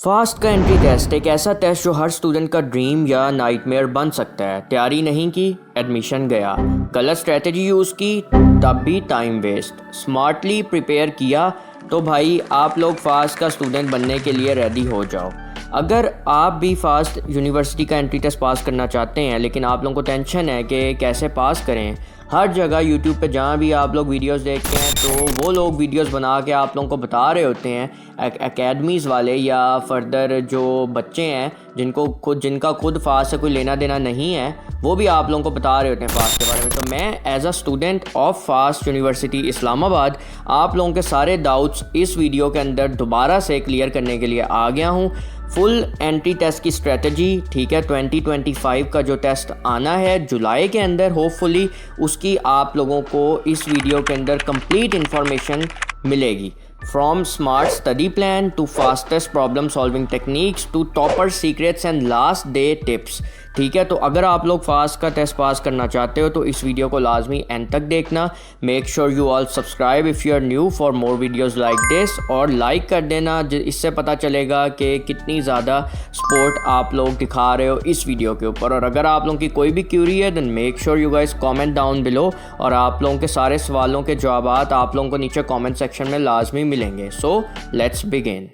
Fast का entry test एक ऐसा टेस्ट जो हर स्टूडेंट का ड्रीम या नाइटमेयर बन सकता है। तैयारी नहीं की, एडमिशन गया। गलत स्ट्रेटजी यूज़ की, तब भी टाइम वेस्ट। स्मार्टली प्रिपेयर किया तो भाई आप लोग फास्ट का स्टूडेंट बनने के लिए रेडी हो जाओ। अगर आप भी फास्ट यूनिवर्सिटी का एंट्री टेस्ट पास करना चाहते हैं लेकिन आप लोगों को टेंशन है कि कैसे पास करें, हर जगह यूट्यूब पे जहाँ भी आप लोग वीडियोस देखते हैं तो वो लोग वीडियोस बना के आप लोगों को बता रहे होते हैं एकेडमीज़ वाले या फर्दर जो बच्चे हैं जिनका खुद फास्ट से कोई लेना देना नहीं है, वो भी आप लोगों को बता रहे होते हैं फास्ट के बारे में। तो मैं as a student of FAST University Islamabad आप लोगों के सारे डाउट्स इस वीडियो के अंदर दोबारा से क्लियर करने के लिए आ गया हूँ। फुल एंट्री टेस्ट की स्ट्रेटजी, ठीक है, 2025 का जो टेस्ट आना है जुलाई के अंदर, होपफुली उसकी आप लोगों को इस वीडियो के अंदर कंप्लीट इन्फॉर्मेशन मिलेगी। From smart study plan to fastest problem solving techniques to topper secrets and last day tips, ठीक है। तो अगर आप लोग फास्ट का टेस्ट पास करना चाहते हो तो इस वीडियो को लाजमी एंड तक देखना। Make sure you all subscribe if you are new for more videos like this, और लाइक कर देना, इससे पता चलेगा कि कितनी ज़्यादा सपोर्ट आप लोग दिखा रहे हो इस वीडियो के ऊपर। और अगर आप लोगों की कोई भी क्यूरी है then make sure you guys comment down below, और आप लोगों के सारे सवालों के जवाब आप लोगों को नीचे कॉमेंट सेक्शन में लाजमी मिलेंगे। So let's begin.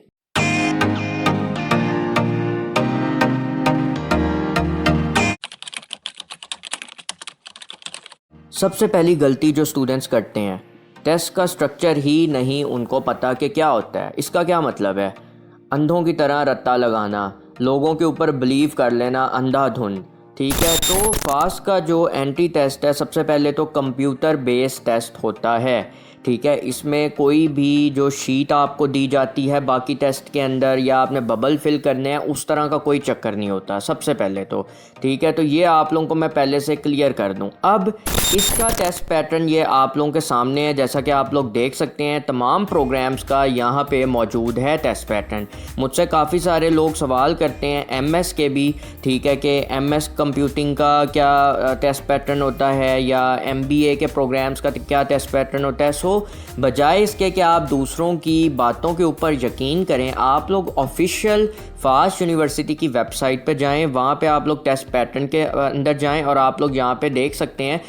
सबसे पहली गलती जो स्टूडेंट्स करते हैं, टेस्ट का स्ट्रक्चर ही नहीं उनको पता कि क्या होता है। इसका क्या मतलब है? अंधों की तरह रट्टा लगाना, लोगों के ऊपर बिलीव कर लेना अंधाधुन, ठीक है। तो फास्ट का जो एंट्री टेस्ट है सबसे पहले तो कंप्यूटर बेस्ड टेस्ट होता है, ठीक है। इसमें कोई भी जो शीट आपको दी जाती है बाकी टेस्ट के अंदर या आपने बबल फिल करने हैं उस तरह का कोई चक्कर नहीं होता सबसे पहले तो, ठीक है। तो ये आप लोगों को मैं पहले से क्लियर कर दूं। अब इसका टेस्ट पैटर्न ये आप लोगों के सामने है, जैसा कि आप लोग देख सकते हैं तमाम प्रोग्राम्स का यहाँ पे मौजूद है टेस्ट पैटर्न। मुझसे काफ़ी सारे लोग सवाल करते हैं एमएस के भी, ठीक है, कि एमएस कंप्यूटिंग का क्या टेस्ट पैटर्न होता है या एमबीए के प्रोग्राम्स का क्या टेस्ट पैटर्न होता है। बजाय इसके कि आप दूसरों की बातों के ऊपर यकीन करें, आप लोग ऑफिशियल फास्ट यूनिवर्सिटी की वेबसाइट पे जाएं, वहाँ पे आप लोग टेस्ट पैटर्न के अंदर जाएं और आप लोग यहाँ पे देख सकते हैं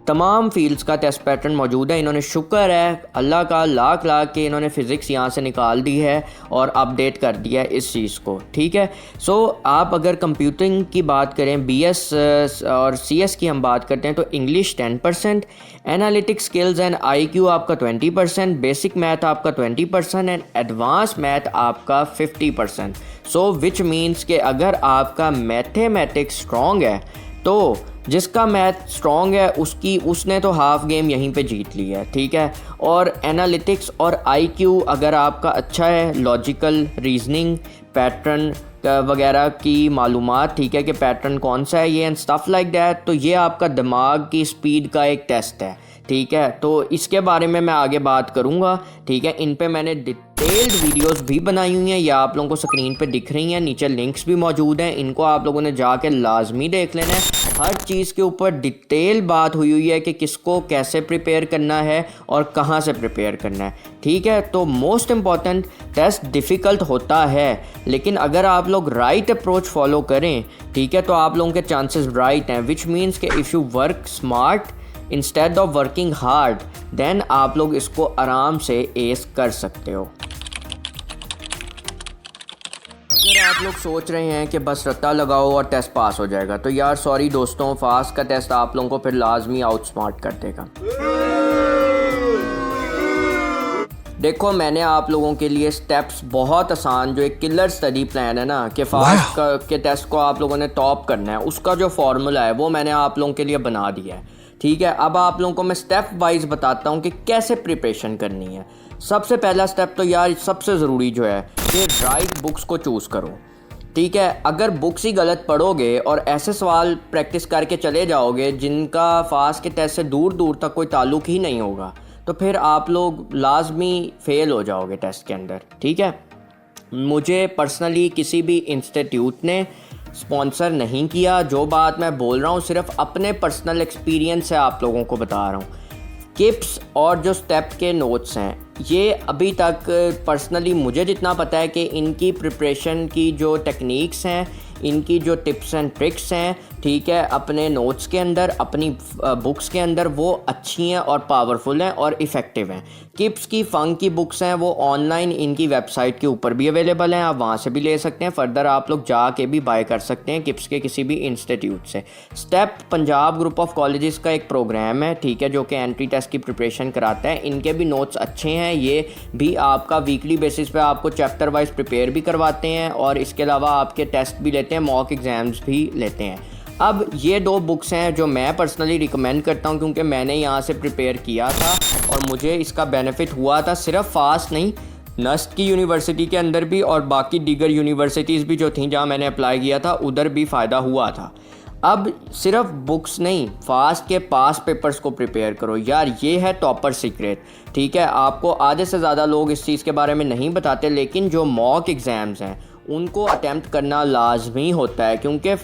तमाम फील्ड्स का टेस्ट पैटर्न मौजूद है। इन्होंने, शुक्र है अल्लाह का लाख लाख के, इन्होंने फ़िज़िक्स यहाँ से निकाल दी है और अपडेट कर दिया है इस चीज़ को, ठीक है। सो आप अगर कंप्यूटिंग की बात करें, बीएस और सीएस की हम बात करते हैं तो English 10%, analytics skills and IQ आपका 20%, बेसिक मैथ आपका 20% एंड एडवांस मैथ आपका 50%। सो विच मीन्स कि अगर आपका मैथमेटिक्स स्ट्रॉन्ग है तो जिसका मैथ स्ट्रॉन्ग है उसने तो हाफ गेम यहीं पे जीत ली है, ठीक है। और एनालिटिक्स और आईक्यू अगर आपका अच्छा है, लॉजिकल रीजनिंग, पैटर्न वगैरह की मालूमात, ठीक है, कि पैटर्न कौन सा है ये एंड स्टफ़ लाइक दैट, तो ये आपका दिमाग की स्पीड का एक टेस्ट है, ठीक है। तो इसके बारे में मैं आगे बात करूँगा, ठीक है। इन पे मैंने डिटेल्ड वीडियोस भी बनाई हुई हैं, या आप लोगों को स्क्रीन पे दिख रही हैं, नीचे लिंक्स भी मौजूद हैं, इनको आप लोगों ने जाके लाजमी देख लेना है। हर चीज़ के ऊपर डिटेल बात हुई है कि किसको कैसे प्रिपेयर करना है और कहाँ से प्रिपेयर करना है, ठीक है। तो मोस्ट इम्पॉर्टेंट, टेस्ट डिफ़िकल्ट होता है लेकिन अगर आप लोग राइट अप्रोच फॉलो करें, ठीक है, तो आप लोगों के चांसेस राइट हैं। विच मीन्स कि if you work smart instead of working hard then आप लोग इसको आराम से एस कर सकते हो। अगर आप लोग सोच रहे हैं कि बस रट्टा लगाओ और टेस्ट पास हो जाएगा तो यार सॉरी दोस्तों, फास्ट का टेस्ट आप लोगों को फिर लाजमी आउटस्मार्ट कर देगा। देखो, मैंने आप लोगों के लिए स्टेप्स बहुत आसान, जो एक किलर स्टडी प्लान है ना कि फास्ट के टेस्ट को आप लोगों ने टॉप करना है, उसका जो फॉर्मूला है वो मैंने आप लोगों के लिए बना दिया है, ठीक है। अब आप लोगों को मैं स्टेप वाइज बताता हूँ कि कैसे प्रिपरेशन करनी है। सबसे पहला स्टेप तो यार सबसे ज़रूरी जो है कि राइट बुक्स को चूज़ करो, ठीक है। अगर बुक्स ही गलत पढ़ोगे और ऐसे सवाल प्रैक्टिस करके चले जाओगे जिनका फास्ट के टेस्ट से दूर दूर तक कोई ताल्लुक़ ही नहीं होगा तो फिर आप लोग लाजमी फ़ेल हो जाओगे टेस्ट के अंदर, ठीक है। मुझे पर्सनली किसी भी इंस्टीट्यूट ने स्पॉन्सर नहीं किया, जो बात मैं बोल रहा हूँ सिर्फ अपने पर्सनल एक्सपीरियंस से आप लोगों को बता रहा हूँ। टिप्स और जो स्टेप के नोट्स हैं ये अभी तक पर्सनली मुझे जितना पता है कि इनकी प्रिपरेशन की जो टेक्निक्स हैं, इनकी जो टिप्स एंड ट्रिक्स हैं, ठीक है, अपने नोट्स के अंदर, अपनी बुक्स के अंदर, वो अच्छी हैं और पावरफुल हैं और इफ़ेक्टिव हैं। किप्स की फ़ंक की बुक्स हैं वो ऑनलाइन इनकी वेबसाइट के ऊपर भी अवेलेबल हैं, आप वहाँ से भी ले सकते हैं। फ़र्दर आप लोग जाके भी बाय कर सकते हैं किप्स के किसी भी इंस्टीट्यूट से। Step Punjab group of colleges का एक प्रोग्राम है, ठीक है, जो कि एंट्री टेस्ट की प्रिपरेशन कराता है। इनके भी नोट्स अच्छे हैं, ये भी आपका वीकली बेसिस पे आपको चैप्टर वाइज प्रिपेयर भी करवाते हैं और इसके अलावा आपके टेस्ट भी लेते हैं, मॉक एग्ज़ाम्स भी लेते हैं। अब ये 2 बुक्स हैं जो मैं पर्सनली रिकमेंड करता हूँ, क्योंकि मैंने यहाँ से प्रिपेयर किया था और मुझे इसका बेनिफिट हुआ था। सिर्फ फास्ट नहीं, नस्ट की यूनिवर्सिटी के अंदर भी और बाकी दीगर यूनिवर्सिटीज़ भी जो थी जहाँ मैंने अप्लाई किया था, उधर भी फ़ायदा हुआ था। अब सिर्फ बुक्स नहीं, फास्ट के पास पेपर्स को प्रिपेयर करो यार, ये है टॉपर सीक्रेट, ठीक है। आपको आधे से ज़्यादा लोग इस चीज़ के बारे में नहीं बताते, लेकिन जो मॉक एग्ज़ाम्स हैं उनको अटैम्प्ट करना लाजमी होता है, क्योंकि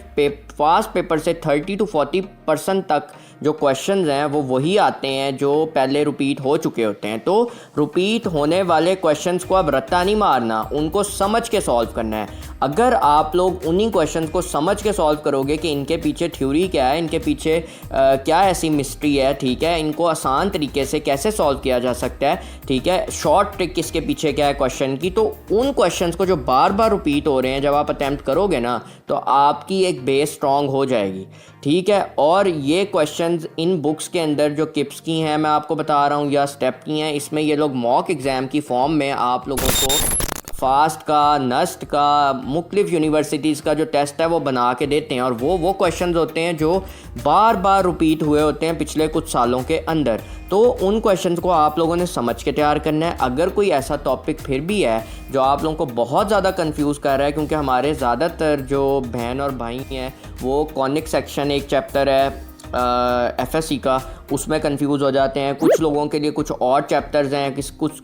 फास्ट पेपर से 30 to 40% तक जो क्वेश्चंस हैं वो वही आते हैं जो पहले रिपीट हो चुके होते हैं। तो रिपीट होने वाले क्वेश्चंस को अब रट्टा नहीं मारना, उनको समझ के सॉल्व करना है। अगर आप लोग उन्हीं क्वेश्चंस को समझ के सॉल्व करोगे कि इनके पीछे थ्योरी क्या है, इनके पीछे क्या ऐसी मिस्ट्री है, ठीक है, इनको आसान तरीके से कैसे सॉल्व किया जा सकता है, ठीक है, शॉर्ट ट्रिक इसके पीछे क्या है क्वेश्चन की, तो उन क्वेश्चंस को जो बार बार रिपीट हो रहे हैं जब आप अटैम्प्ट करोगे ना, तो आपकी एक बेस स्ट्रॉन्ग हो जाएगी, ठीक है। और ये क्वेश्चंस इन बुक्स के अंदर जो किप्स की हैं मैं आपको बता रहा हूँ, या स्टेप की हैं, इसमें ये लोग मॉक एग्ज़ाम की फॉर्म में आप लोगों को फास्ट का, नस्ट का, मुख्तलिफ यूनिवर्सिटीज़ का जो टेस्ट है वो बना के देते हैं। और वो क्वेश्चंस होते हैं जो बार बार रिपीट हुए होते हैं पिछले कुछ सालों के अंदर। तो उन क्वेश्चंस को आप लोगों ने समझ के तैयार करना है। अगर कोई ऐसा टॉपिक फिर भी है जो आप लोगों को बहुत ज़्यादा कंफ्यूज कर रहा है, क्योंकि हमारे ज़्यादातर जो बहन और भाई हैं वो कॉनिक सेक्शन एक चैप्टर है एफएससी का, उसमें कंफ्यूज हो जाते हैं। कुछ लोगों के लिए कुछ और चैप्टर्स हैं,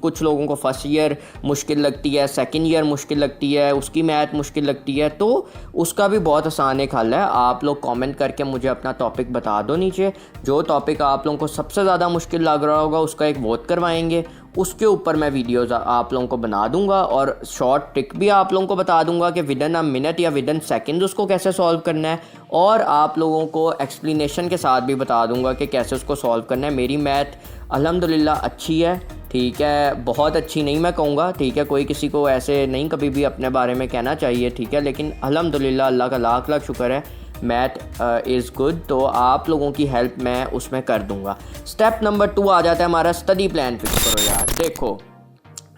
कुछ लोगों को फर्स्ट ईयर मुश्किल लगती है, सेकंड ईयर मुश्किल लगती है, उसकी मैथ मुश्किल लगती है, तो उसका भी बहुत आसान एक हल है। आप लोग कमेंट करके मुझे अपना टॉपिक बता दो नीचे, जो टॉपिक आप लोगों को सबसे ज़्यादा मुश्किल लग रहा होगा उसका एक वोट करवाएंगे, उसके ऊपर मैं वीडियोज़ आप लोगों को बना दूंगा और शॉर्ट ट्रिक भी आप लोगों को बता दूंगा कि विद इन अ मिनट या विद इन सेकेंड उसको कैसे सॉल्व करना है, और आप लोगों को एक्सप्लेनेशन के साथ भी बता दूंगा कि कैसे उसको सॉल्व करना है। मेरी मैथ अल्हम्दुलिल्लाह अच्छी है, ठीक है, बहुत अच्छी नहीं मैं कहूँगा, ठीक है, कोई किसी को ऐसे नहीं कभी भी अपने बारे में कहना चाहिए, ठीक है, लेकिन अल्हम्दुलिल्लाह अल्लाह का लाख लाख शुक्र है, मैथ इज़ गुड। तो आप लोगों की हेल्प मैं उसमें कर दूंगा। स्टेप नंबर 2 आ जाता है हमारा, स्टडी प्लान फिक्स करो यार। देखो,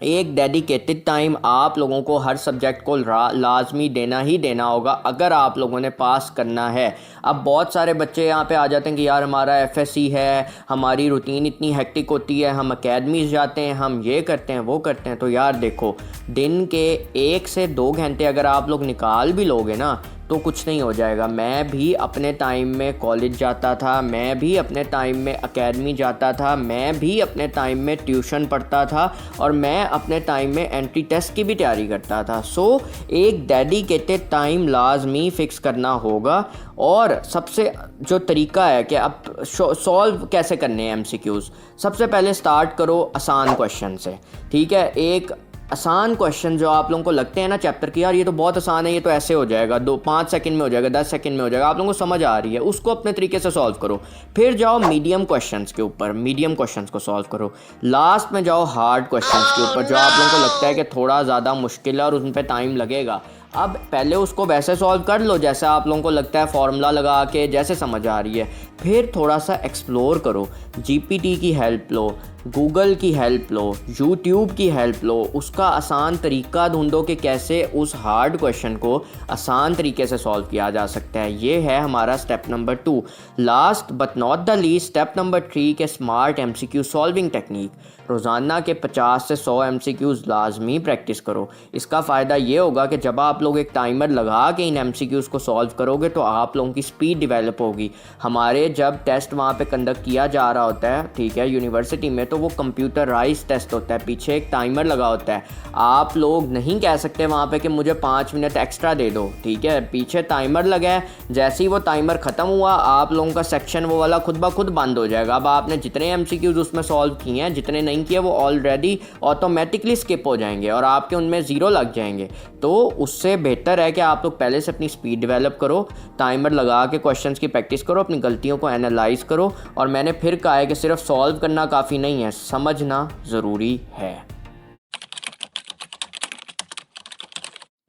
एक डेडिकेटेड टाइम आप लोगों को हर सब्जेक्ट को लाजमी देना ही देना होगा अगर आप लोगों ने पास करना है। अब बहुत सारे बच्चे यहाँ पे आ जाते हैं कि यार हमारा एफएससी है, हमारी रूटीन इतनी हेक्टिक होती है, हम अकेडमीज जाते हैं, हम ये करते हैं वो करते हैं। तो यार देखो, दिन के 1 से 2 घंटे अगर आप लोग निकाल भी लोगे ना तो कुछ नहीं हो जाएगा। मैं भी अपने टाइम में कॉलेज जाता था, मैं भी अपने टाइम में एकेडमी जाता था, मैं भी अपने टाइम में ट्यूशन पढ़ता था, और मैं अपने टाइम में एंट्री टेस्ट की भी तैयारी करता था। सो एक डेडिकेटेड टाइम लाजमी फ़िक्स करना होगा। और सबसे जो तरीका है कि अब सॉल्व कैसे करने हैं एमसीक्यूज़, सबसे पहले स्टार्ट करो आसान क्वेश्चन से, ठीक है। एक आसान क्वेश्चन जो आप लोगों को लगते हैं ना चैप्टर की, यार ये तो बहुत आसान है, ये तो ऐसे हो जाएगा, 5 सेकंड में हो जाएगा, 10 सेकंड में हो जाएगा, आप लोगों को समझ आ रही है, उसको अपने तरीके से सॉल्व करो। फिर जाओ मीडियम क्वेश्चंस के ऊपर, मीडियम क्वेश्चंस को सॉल्व करो। लास्ट में जाओ हार्ड क्वेश्चंस के ऊपर, जो आप लोगों को लगता है कि थोड़ा ज़्यादा मुश्किल है और उन पर टाइम लगेगा। अब पहले उसको वैसे सॉल्व कर लो जैसे आप लोगों को लगता है, फार्मूला लगा के जैसे समझ आ रही है। फिर थोड़ा सा एक्सप्लोर करो, जीपीटी की हेल्प लो, गूगल की हेल्प लो, यूट्यूब की हेल्प लो, उसका आसान तरीका ढूंढो कि कैसे उस हार्ड क्वेश्चन को आसान तरीके से सॉल्व किया जा सकता है। ये है हमारा step number 2। Last but not the least, step number 3 के स्मार्ट एमसीक्यू सॉल्विंग टेक्निक। रोज़ाना के 50 से 100 एमसीक्यूज़ लाजमी प्रैक्टिस करो। इसका फ़ायदा ये होगा कि जब आप आप लोग एक टाइमर लगा के इन MCQs को सॉल्व करोगे तो आप लोगों की स्पीड डेवलप होगी। हमारे जब टेस्ट वहाँ पे कंडक्ट किया जा रहा होता है, ठीक है, यूनिवर्सिटी में, तो वो कंप्यूटराइज टेस्ट होता है, पीछे एक टाइमर लगा होता है। आप लोग नहीं कह सकते वहाँ पे कि मुझे 5 मिनट एक्स्ट्रा दे दो, ठीक है, पीछे टाइमर लगा है। जैसे ही वो टाइमर ख़त्म हुआ आप लोगों का सेक्शन वो वाला खुद ब खुद बंद हो जाएगा। अब आपने जितने MCQs उसमें सॉल्व किए हैं, जितने नहीं किए, वो ऑलरेडी ऑटोमेटिकली स्किप हो जाएंगे और आपके उनमें ज़ीरो लग जाएंगे। तो उससे बेहतर है कि आप लोग पहले से अपनी स्पीड डेवलप करो, टाइमर लगा के क्वेश्चंस की प्रैक्टिस करो, अपनी गलतियों को एनालाइज करो। और मैंने फिर कहा है कि सिर्फ सॉल्व करना काफ़ी नहीं है, समझना ज़रूरी है।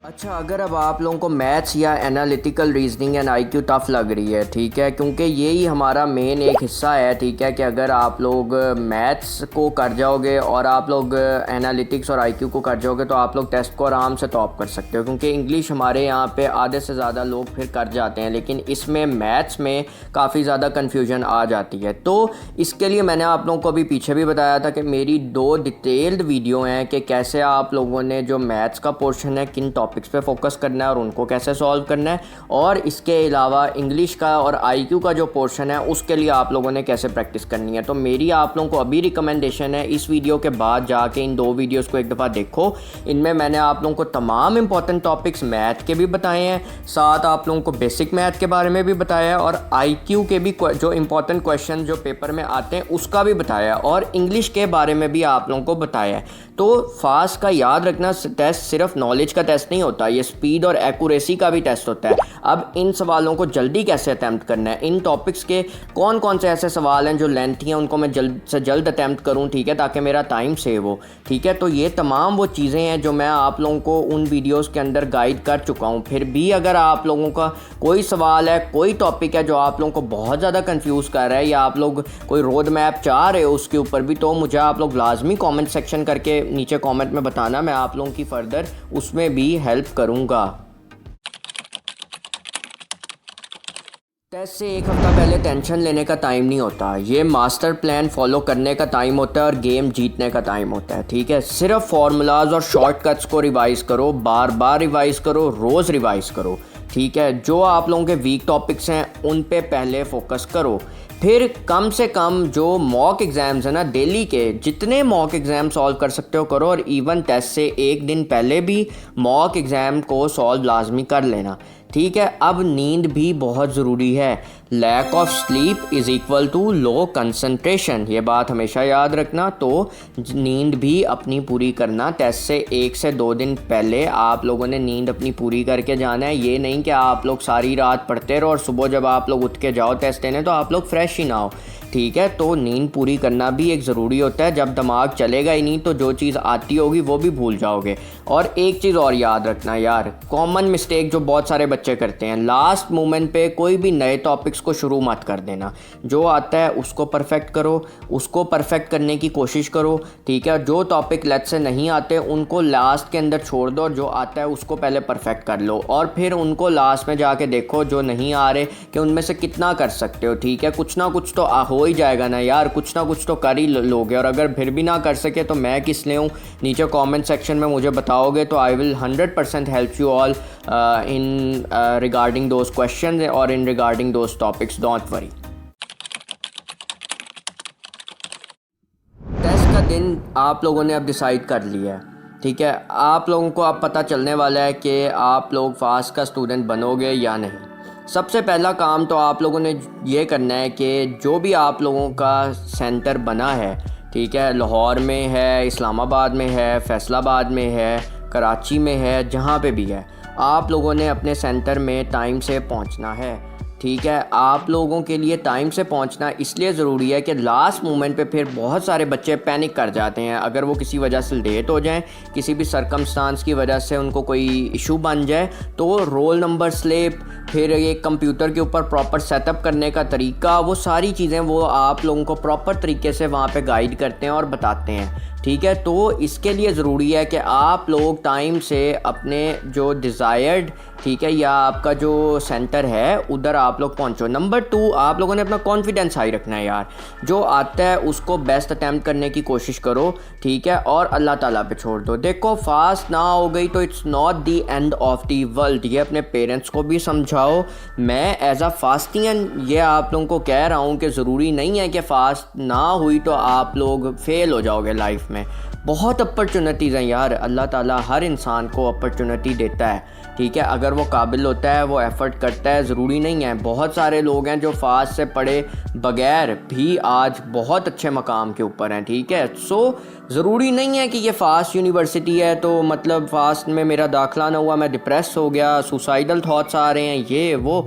अच्छा, अगर अब आप लोगों को मैथ्स या analytical reasoning and IQ tough लग रही है, ठीक है, क्योंकि यही हमारा मेन एक हिस्सा है, ठीक है, कि अगर आप लोग मैथ्स को कर जाओगे और आप लोग एनालिटिक्स और IQ को कर जाओगे तो आप लोग टेस्ट को आराम से टॉप कर सकते हो। क्योंकि इंग्लिश हमारे यहाँ पे आधे से ज़्यादा लोग फिर कर जाते हैं, लेकिन इसमें मैथ्स में काफ़ी ज़्यादा कन्फ्यूजन आ जाती है। तो इसके लिए मैंने आप लोगों को अभी पीछे भी बताया था कि मेरी 2 डिटेल्ड वीडियो हैं कि कैसे आप लोगों ने जो मैथ्स का पोर्शन है किन टॉपिक्स पे फोकस करना है और उनको कैसे सॉल्व करना है, और इसके अलावा इंग्लिश का और IQ का जो पोर्शन है उसके लिए आप लोगों ने कैसे प्रैक्टिस करनी है। तो मेरी आप लोगों को अभी रिकमेंडेशन है, इस वीडियो के बाद जाके इन 2 वीडियोस को एक दफ़ा देखो। इनमें मैंने आप लोगों को तमाम इंपॉर्टेंट टॉपिक्स मैथ के भी बताए हैं, साथ आप लोगों को बेसिक मैथ के बारे में भी बताया है, और IQ के भी जो इंपॉर्टेंट क्वेश्चन जो पेपर में आते हैं उसका भी बताया है, और इंग्लिश के बारे में भी आप लोगों को बताया है। तो फास्ट का याद रखना, टेस्ट सिर्फ नॉलेज का टेस्ट नहीं होता, ये स्पीड और एक्यूरेसी का भी टेस्ट होता है। अब इन सवालों को जल्दी कैसे अटैम्प्ट करना है, इन टॉपिक्स के कौन कौन से ऐसे सवाल हैं जो लेंथी हैं, उनको मैं जल्द से जल्द अटैम्प्ट करूं, ठीक है, ताकि मेरा टाइम सेव हो, ठीक है। तो ये तमाम वो चीज़ें हैं जो मैं आप लोगों को उन वीडियोस के अंदर गाइड कर चुका हूं। फिर भी अगर आप लोगों का कोई सवाल है, कोई टॉपिक है जो आप लोगों को बहुत ज़्यादा कन्फ्यूज़ कर रहा है, या आप लोग कोई रोड मैप चाह रहे हो उसके ऊपर भी, तो मुझे आप लोग लाजमी कॉमेंट सेक्शन करके नीचे कॉमेंट में बताना, मैं आप लोगों की फ़र्दर उसमें भी हेल्प करूँगा। टेस्ट से एक हफ्ता पहले टेंशन लेने का टाइम नहीं होता, ये मास्टर प्लान फॉलो करने का टाइम होता है और गेम जीतने का टाइम होता है, ठीक है। सिर्फ फार्मूलाज और शॉर्टकट्स को रिवाइज करो, बार बार रिवाइज करो, रोज़ रिवाइज करो, ठीक है। जो आप लोगों के वीक टॉपिक्स हैं उन पे पहले फोकस करो, फिर कम से कम जो मॉक एग्ज़ाम्स हैं ना, डेली के जितने मॉक एग्ज़ाम सॉल्व कर सकते हो करो, और इवन टेस्ट से एक दिन पहले भी मॉक एग्ज़ाम को सॉल्व लाजमी कर लेना, ठीक है। अब नींद भी बहुत ज़रूरी है, lack of sleep is equal to low concentration, ये बात हमेशा याद रखना। तो नींद भी अपनी पूरी करना, टेस्ट से 1 से 2 दिन पहले आप लोगों ने नींद अपनी पूरी करके जाना है। ये नहीं कि आप लोग सारी रात पढ़ते रहो और सुबह जब आप लोग उठ के जाओ टेस्ट देने तो आप लोग फ्रेश ही ना हो, ठीक है। तो नींद पूरी करना भी एक ज़रूरी होता है, जब दिमाग चलेगा ही नहीं तो जो चीज़ आती होगी वो भी भूल जाओगे। और एक चीज़ और याद रखना यार, कॉमन मिस्टेक जो बहुत सारे बच्चे करते हैं, लास्ट मोमेंट पे कोई भी नए टॉपिक्स को शुरू मत कर देना, जो आता है उसको परफेक्ट करो, उसको परफेक्ट करने की कोशिश करो, ठीक है। जो टॉपिक लेट से नहीं आते उनको लास्ट के अंदर छोड़ दो, और जो आता है उसको पहले परफेक्ट कर लो, और फिर उनको लास्ट में जाके देखो जो नहीं आ रहे कि उनमें से कितना कर सकते हो, ठीक है। कुछ ना कुछ तो हो ही जाएगा ना यार, कुछ ना कुछ तो कर ही लोगे, और अगर फिर भी ना कर सके तो मैं किस लिए हूँ, नीचे कमेंट सेक्शन में मुझे बताओगे तो I will 100% help you all in regarding those question और in regarding those topics, don't worry. Test का दिन आप लोगों ने अब डिसाइड कर लिया है, ठीक है। आप लोगों को अब पता चलने वाला है कि आप लोग फास्ट का स्टूडेंट बनोगे या नहीं। सबसे पहला काम तो आप लोगों ने ये करना है कि जो भी आप लोगों का सेंटर बना है, ठीक है, लाहौर में है, इस्लामाबाद में है, फैसलाबाद में है, कराची में है, जहाँ पे भी है, आप लोगों ने अपने सेंटर में टाइम से पहुँचना है, ठीक है। आप लोगों के लिए टाइम से पहुंचना इसलिए ज़रूरी है कि लास्ट मोमेंट पे फिर बहुत सारे बच्चे पैनिक कर जाते हैं, अगर वो किसी वजह से लेट हो जाएं, किसी भी सरकमस्टांस की वजह से उनको कोई इशू बन जाए, तो रोल नंबर स्लिप, फिर ये कंप्यूटर के ऊपर प्रॉपर सेटअप करने का तरीका, वो सारी चीज़ें वो आप लोगों को प्रॉपर तरीके से वहाँ पे गाइड करते हैं और बताते हैं, ठीक है। तो इसके लिए ज़रूरी है कि आप लोग टाइम से अपने जो डिज़ायर्ड, ठीक है, या आपका जो सेंटर है उधर आप लोग पहुंचो। नंबर 2, आप लोगों ने अपना कॉन्फिडेंस हाई रखना है यार। जो आता है उसको बेस्ट अटैम्प्ट करने की कोशिश करो, ठीक है, और अल्लाह ताला पे छोड़ दो। देखो फास्ट ना हो गई तो it's not the end of the world, ये अपने पेरेंट्स को भी समझाओ। मैं एज अ फास्टिंग ये आप लोगों को कह रहा हूँ कि ज़रूरी नहीं है कि फ़ास्ट ना हुई तो आप लोग फेल हो जाओगे लाइफ में। बहुत अपॉर्चुनिटीज़ हैं यार, अल्लाह ताला हर इंसान को अपॉर्चुनिटी देता है, ठीक है, अगर वो काबिल होता है, वो एफ़र्ट करता है। ज़रूरी नहीं है, बहुत सारे लोग हैं जो फ़ास्ट से पढ़े बगैर भी आज बहुत अच्छे मकाम के ऊपर हैं, ठीक है। सो ज़रूरी नहीं है कि ये फ़ास्ट यूनिवर्सिटी है तो मतलब फ़ास्ट में मेरा दाखिला ना हुआ मैं डिप्रेस हो गया, सुसाइडल थॉट्स आ रहे हैं, ये वो।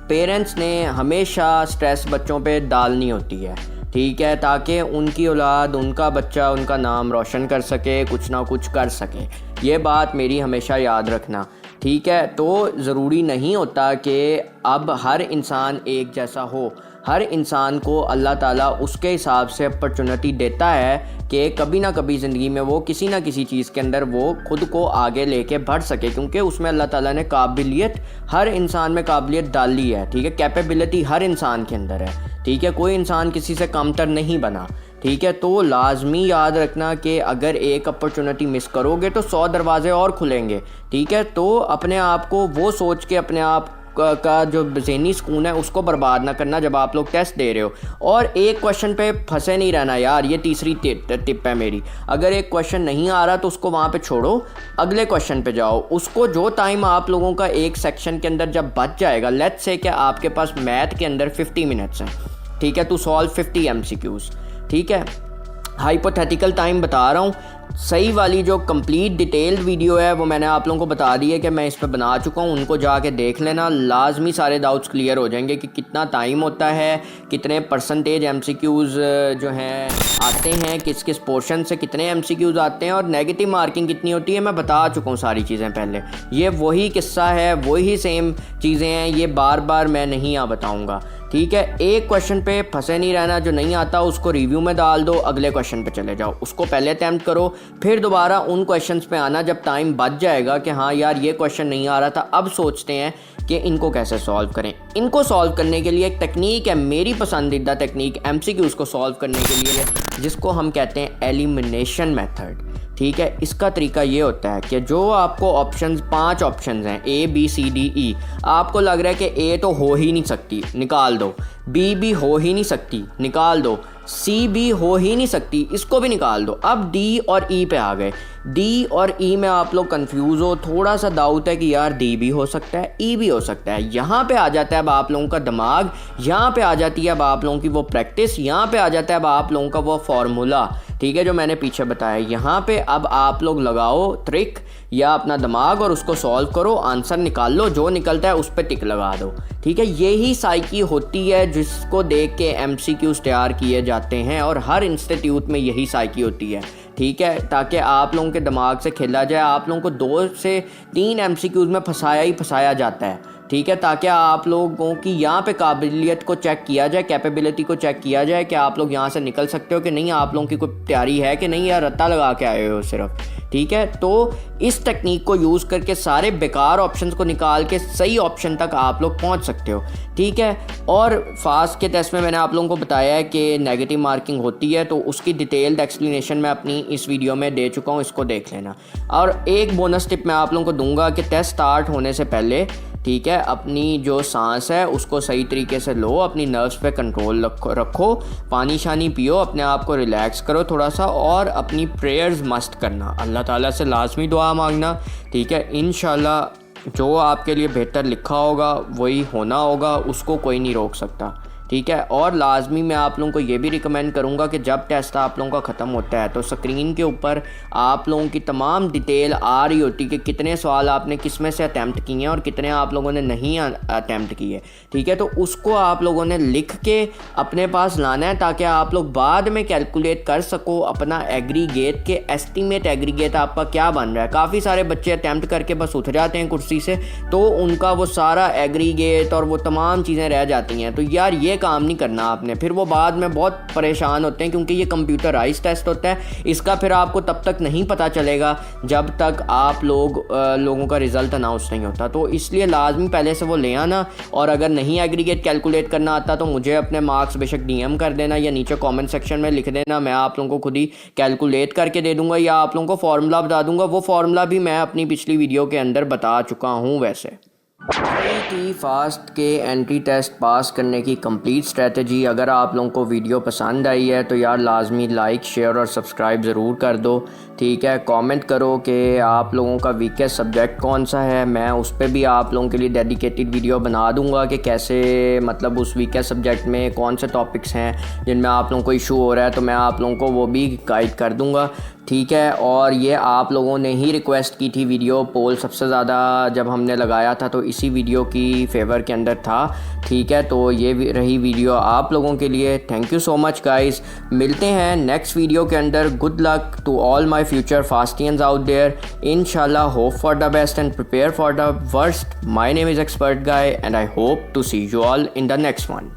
पेरेंट्स ने हमेशा स्ट्रेस बच्चों पे डालनी होती है, ठीक है, ताकि उनकी औलाद, उनका बच्चा उनका नाम रोशन कर सके, कुछ ना कुछ कर सके। ये बात मेरी हमेशा याद रखना, ठीक है। तो ज़रूरी नहीं होता कि अब हर इंसान एक जैसा हो। हर इंसान को अल्लाह ताला उसके हिसाब से अपॉर्चुनिटी देता है कि कभी ना कभी ज़िंदगी में वो किसी ना किसी चीज़ के अंदर वो खुद को आगे लेके बढ़ सके, क्योंकि उसमें अल्लाह ताला ने काबिलियत, हर इंसान में काबिलियत डाली है, ठीक है। कैपेबिलिटी हर इंसान के अंदर है, ठीक है, कोई इंसान किसी से कमतर नहीं बना, ठीक है। तो लाजमी याद रखना कि अगर एक अपॉर्चुनिटी मिस करोगे तो 100 दरवाजे और खुलेंगे, ठीक है। तो अपने आप को वो सोच के अपने आप का जो ज़हनी सुकून है उसको बर्बाद ना करना जब आप लोग टेस्ट दे रहे हो। और एक क्वेश्चन पे फंसे नहीं रहना यार, ये तीसरी टिप है मेरी। अगर एक क्वेश्चन नहीं आ रहा तो उसको वहाँ पे छोड़ो, अगले क्वेश्चन पे जाओ। उसको जो टाइम आप लोगों का एक सेक्शन के अंदर जब बच जाएगा, लेट्स से कि आपके पास मैथ के अंदर 50 मिनट्स हैं, ठीक है, टू सॉल्व 50 MCQs, ठीक है। हाइपोथेटिकल टाइम बता रहा हूँ, सही वाली जो कंप्लीट डिटेल्ड वीडियो है वो मैंने आप लोगों को बता दी है कि मैं इस पर बना चुका हूँ, उनको जाके देख लेना, लाजमी सारे डाउट्स क्लियर हो जाएंगे कि कितना टाइम होता है, कितने परसेंटेज MCQs जो हैं आते हैं, किस किस पोर्शन से कितने MCQs आते हैं, और नेगेटिव मार्किंग कितनी होती है, मैं बता चुका हूँ सारी चीज़ें पहले। ये वही किस्सा है, वही सेम चीज़ें हैं, ये बार बार मैं नहीं यहाँ बताऊँगा, ठीक है। एक क्वेश्चन पे फंसे नहीं रहना, जो नहीं आता उसको रिव्यू में डाल दो, अगले क्वेश्चन पे चले जाओ, उसको पहले अटैम्प्ट करो, फिर दोबारा उन क्वेश्चंस पे आना जब टाइम बच जाएगा कि हाँ यार ये क्वेश्चन नहीं आ रहा था, अब सोचते हैं कि इनको कैसे सॉल्व करें। इनको सॉल्व करने के लिए एक टेक्निक है, मेरी पसंदीदा टेक्निक MCQs को सॉल्व करने के लिए, जिसको हम कहते हैं एलिमिनेशन मेथड, ठीक है। इसका तरीका ये होता है कि जो आपको ऑप्शंस 5 ऑप्शंस हैं A B C D E, आपको लग रहा है कि A तो हो ही नहीं सकती, निकाल दो, B भी हो ही नहीं सकती, निकाल दो, C भी हो ही नहीं सकती, इसको भी निकाल दो। अब D और E पे आ गए, D और E में आप लोग कंफ्यूज हो, थोड़ा सा डाउट है कि यार D भी हो सकता है, E भी हो सकता है। यहाँ पे आ जाता है अब आप लोगों का दिमाग, यहाँ पे आ जाती है अब आप लोगों की वो प्रैक्टिस, यहाँ पे आ जाता है अब आप लोगों का वो फार्मूला, ठीक है, जो मैंने पीछे बताया। यहाँ पे अब आप लोग लगाओ ट्रिक या अपना दिमाग और उसको सॉल्व करो, आंसर निकाल लो, जो निकलता है उस पर टिक लगा दो, ठीक है। यही साइकी होती है जिसको देख के MCQs तैयार किए जाते हैं, और हर इंस्टीट्यूट में यही साइकी होती है, ठीक है, ताकि आप लोगों के दिमाग से खेला जाए। आप लोगों को 2 से 3 MCQs में फंसाया ही फंसाया जाता है, ठीक है, ताकि आप लोगों की यहाँ पे काबिलियत को चेक किया जाए, कैपेबिलिटी को चेक किया जाए कि आप लोग यहाँ से निकल सकते हो कि नहीं, आप लोगों की कोई तैयारी है कि नहीं, या रत्ता लगा के आए हो सिर्फ, ठीक है। तो इस टेक्निक को यूज़ करके सारे बेकार ऑप्शंस को निकाल के सही ऑप्शन तक आप लोग पहुँच सकते हो, ठीक है। और फास्ट के टेस्ट में मैंने आप लोगों को बताया है कि नेगेटिव मार्किंग होती है, तो उसकी डिटेल्ड एक्सप्लेनेशन मैं अपनी इस वीडियो में दे चुका हूँ, इसको देख लेना। और एक बोनस टिप मैं आप लोगों को दूंगा कि टेस्ट स्टार्ट होने से पहले, ठीक है, अपनी जो सांस है उसको सही तरीके से लो, अपनी नर्व्स पे कंट्रोल रखो, पानी शानी पियो, अपने आप को रिलैक्स करो थोड़ा सा, और अपनी प्रेयर्स मस्ट करना, अल्लाह ताला से लाजमी दुआ मांगना, ठीक है। इंशाल्लाह जो आपके लिए बेहतर लिखा होगा वही होना होगा, उसको कोई नहीं रोक सकता, ठीक है। और लाजमी मैं आप लोगों को ये भी रिकमेंड करूँगा कि जब टेस्ट आप लोगों का ख़त्म होता है तो स्क्रीन के ऊपर आप लोगों की तमाम डिटेल आ रही होती कि कितने सवाल आपने किस में से अटैम्प्ट किए हैं और कितने आप लोगों ने नहीं अटैम्प्ट किए, ठीक है। तो उसको आप लोगों ने लिख के अपने पास लाना है, ताकि आप लोग बाद में कैलकुलेट कर सको अपना एग्रीगेट के एस्टीमेट एग्रीगेट आपका क्या बन रहा है। काफ़ी सारे बच्चे अटैम्प्ट करके बस उठ जाते हैं कुर्सी से, तो उनका वो सारा एग्रीगेट और वो तमाम चीज़ें रह जाती हैं। तो यार ये काम नहीं करना आपने, फिर वो बाद में बहुत परेशान होते हैं क्योंकि ये कंप्यूटराइज टेस्ट होता है। इसका फिर आपको तब तक नहीं पता चलेगा जब तक आप लोगों का रिज़ल्ट अनाउंस नहीं होता। तो इसलिए लाजमी पहले से वो ले आना, और अगर नहीं एग्रीगेट कैलकुलेट करना आता तो मुझे अपने मार्क्स बेशक DM कर देना या नीचे कमेंट सेक्शन में लिख देना, मैं आप लोगों को खुद ही कैलकुलेट करके दे दूंगा या आप लोगों को फार्मूला बता दूंगा। वो फार्मूला भी मैं अपनी पिछली वीडियो के अंदर बता चुका हूँ। वैसे फास्ट के एंट्री टेस्ट पास करने की कंप्लीट स्ट्रेटजी, अगर आप लोगों को वीडियो पसंद आई है तो यार लाजमी लाइक, शेयर और सब्सक्राइब ज़रूर कर दो, ठीक है। कमेंट करो कि आप लोगों का वीकेस्ट सब्जेक्ट कौन सा है, मैं उस पर भी आप लोगों के लिए डेडिकेटेड वीडियो बना दूंगा कि कैसे मतलब उस वीकेस्ट सब्जेक्ट में कौन से टॉपिक्स हैं जिनमें आप लोगों को इशू हो रहा है, तो मैं आप लोगों को वो भी गाइड कर दूंगा, ठीक है। और ये आप लोगों ने ही रिक्वेस्ट की थी वीडियो, पोल सबसे ज़्यादा जब हमने लगाया था तो इसी वीडियो की फेवर के अंदर था, ठीक है। तो ये रही वीडियो आप लोगों के लिए। Thank you so much guys, मिलते हैं नेक्स्ट वीडियो के अंदर। Good luck to all my future fastians out there, इंशाल्लाह hope for the best and prepare for the worst. My name is expert guy and I hope to see you all in the next one.